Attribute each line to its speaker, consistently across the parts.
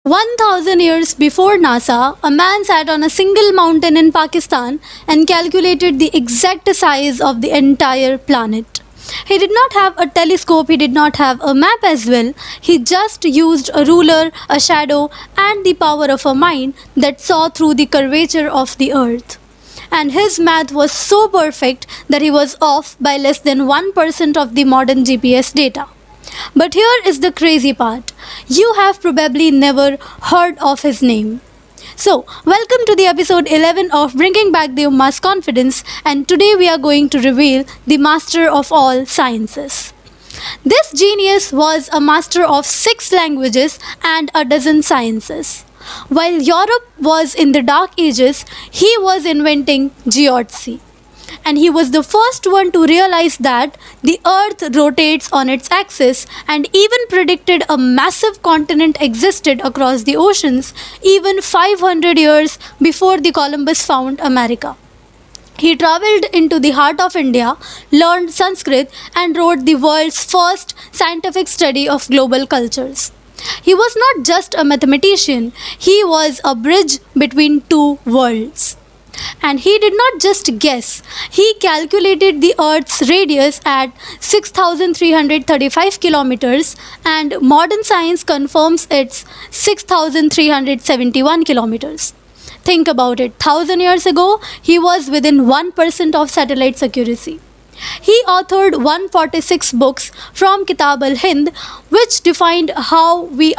Speaker 1: 1,000 years before NASA, a man sat on a single mountain in Pakistan and calculated the exact size of the entire planet. He did not have a telescope, he did not have a map as well. He just used a ruler, a shadow, and the power of a mind that saw through the curvature of the earth. And his math was so perfect that he was off by less than 1% of the modern GPS data. But here is the crazy part. You have probably never heard of his name. So, welcome to the episode 11 of Bringing Back the Ummah's Confidence, and today we are going to reveal the master of all sciences. This genius was a master of 6 languages and a dozen sciences. While Europe was in the dark ages, he was inventing geodesy. And he was the first one to realize that the earth rotates on its axis and even predicted a massive continent existed across the oceans even 500 years before the Columbus found America. He traveled into the heart of India, learned Sanskrit, and wrote the world's first scientific study of global cultures. He was not just a mathematician, he was a bridge between two worlds. And he did not just guess, he calculated the Earth's radius at 6,335 kilometers, and modern science confirms it's 6,371 kilometers. Think about it, 1000 years ago, he was within 1% of satellite's accuracy. He authored 146 books from Kitab al-Hind, which defined how we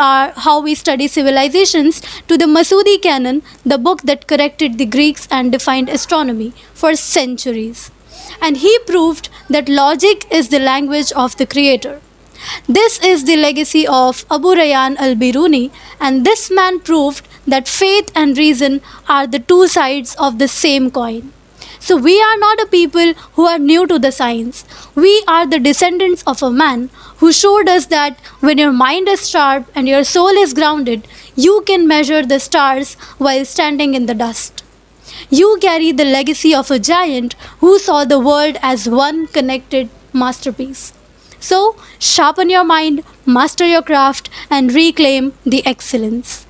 Speaker 1: study civilizations, to the Masudi Canon, the book that corrected the Greeks and defined astronomy for centuries. And he proved that logic is the language of the creator. This is the legacy of Abu Rayyan al-Biruni, and this man proved that faith and reason are the two sides of the same coin. So we are not a people who are new to the science. We are the descendants of a man who showed us that when your mind is sharp and your soul is grounded, you can measure the stars while standing in the dust. You carry the legacy of a giant who saw the world as one connected masterpiece. So, sharpen your mind, master your craft, and reclaim the excellence.